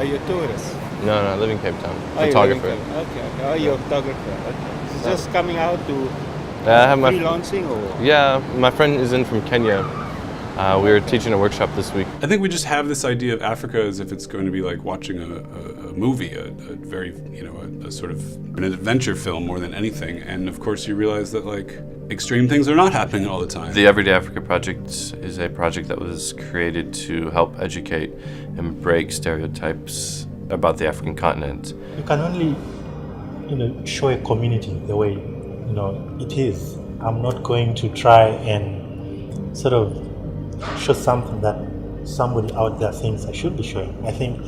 Are you a tourist? No, I live in Cape Town. Oh, you live in Photographer. Cape- Okay. Oh, you're a photographer. Okay. It's just coming out to I have my freelancing or? Yeah, my friend is in from Kenya. We were teaching a workshop this week. I think we just have this idea of Africa as if it's going to be like watching a movie, a very, a sort of an adventure film more than anything. And of course you realize that like extreme things are not happening all the time. The Everyday Africa Project is a project that was created to help educate and break stereotypes about the African continent. You can only, show a community the way, it is. I'm not going to try and sort of show something that somebody out there thinks I should be showing. I think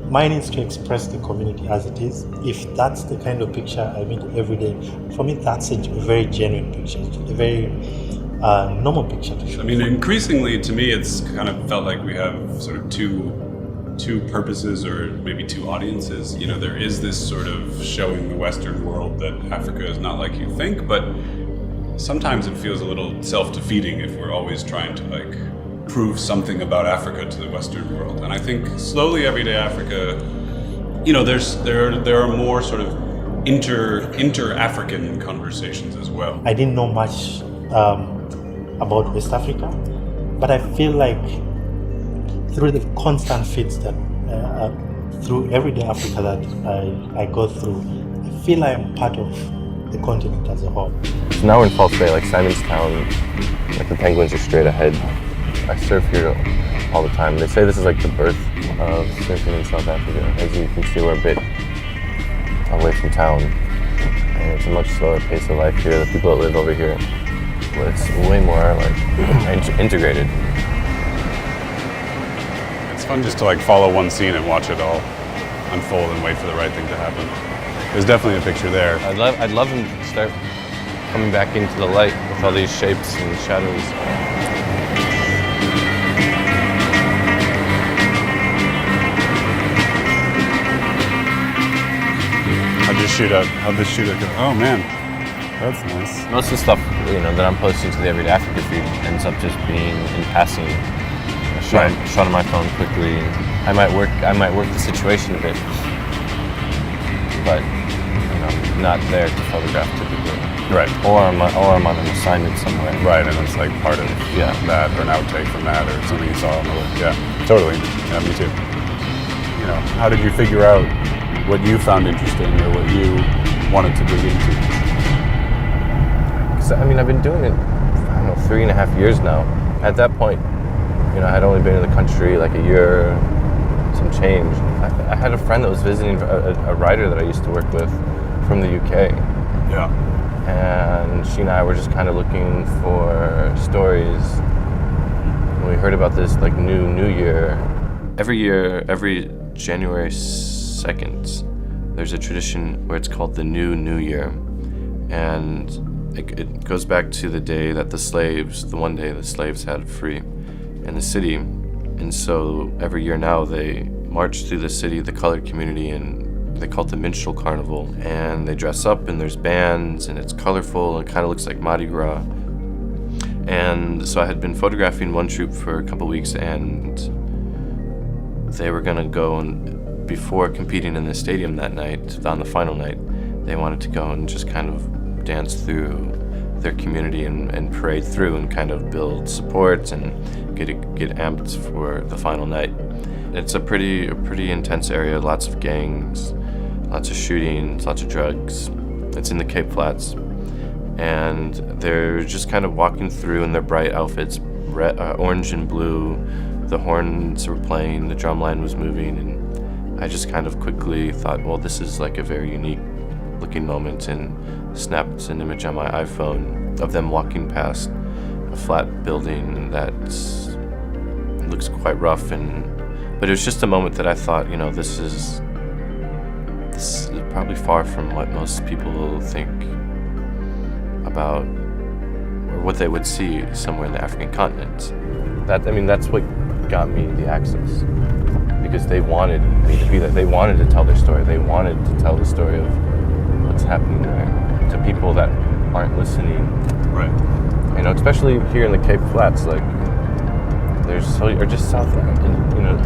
mine is to express the community as it is. If that's the kind of picture I make every day, for me that's a very genuine picture, a very normal picture to show. I mean, increasingly to me it's kind of felt like we have sort of two purposes or maybe two audiences. There is this sort of showing the Western world that Africa is not like you think, but sometimes it feels a little self-defeating if we're always trying to like prove something about Africa to the Western world. And I think slowly Everyday Africa, there are more sort of inter-African conversations as well. I didn't know much about West Africa, but I feel like through the constant feeds that through Everyday Africa that I go through, I feel I am part of the continent as a whole. So now we're in False Bay, like Simon's Town, like the penguins are straight ahead. I surf here all the time. They say this is like the birth of surfing in South Africa. As you can see, we're a bit away from town, and it's a much slower pace of life here. The people that live over here, well, it's way more like integrated. It's fun just to like follow one scene and watch it all unfold and wait for the right thing to happen. There's definitely a picture there. I'd love him to start coming back into the light with all these shapes and shadows. How'd this shoot up? Oh man, that's nice. Most of the stuff that I'm posting to the Everyday Africa feed ends up just being in passing, shot on my phone quickly. I might work the situation a bit, but not there to photograph typically. Right. Or I'm on an assignment somewhere. Right, and it's like part of that, or an outtake from that, or something you saw on the way. Yeah, totally. Yeah, me too. How did you figure out what you found interesting or what you wanted to dig into? I've been doing it, 3.5 years now. At that point, I had only been in the country like a year, some change. I had a friend that was visiting, a writer that I used to work with from the UK. Yeah. And she and I were just kind of looking for stories. And we heard about this like New Year. Every year, every January 2nd, there's a tradition where it's called the New Year. And it goes back to the day that the one day the slaves had free in the city. And so every year now they march through the city, the colored community, and they call it the Minstrel Carnival. And they dress up and there's bands and it's colorful and it kind of looks like Mardi Gras. And so I had been photographing one troupe for a couple weeks, and they were gonna go, and before competing in the stadium that night, on the final night, they wanted to go and just kind of dance through their community and parade through and kind of build support and get amped for the final night. It's a pretty intense area, lots of gangs, lots of shootings, lots of drugs. It's in the Cape Flats. And they're just kind of walking through in their bright outfits, orange and blue. The horns were playing, the drum line was moving, and I just kind of quickly thought, well, this is like a very unique looking moment, and snapped an image on my iPhone of them walking past a flat building that looks quite rough, but it was just a moment that I thought, this is probably far from what most people think about, or what they would see somewhere in the African continent. That's what got me the access, because they wanted me to be there. They wanted to tell their story. They wanted to tell the story of what's happening there to people that aren't listening. Right. Especially here in the Cape Flats, like they're so, or just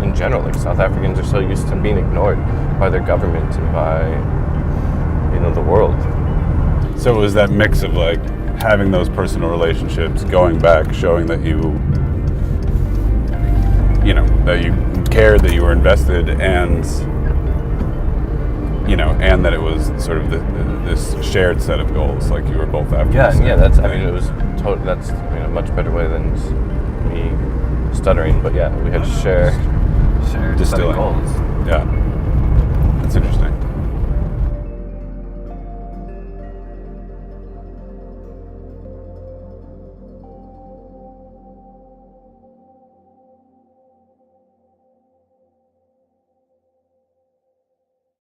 in general, like South Africans are so used to being ignored by their government and by, the world. So it was that mix of like having those personal relationships, going back, showing that that you cared, that you were invested, and and that it was sort of this shared set of goals, like you were both after. Yeah, that's. I mean, it was that's a much better way than me stuttering. But yeah, we had to share set of distilling. goals. Yeah, that's interesting.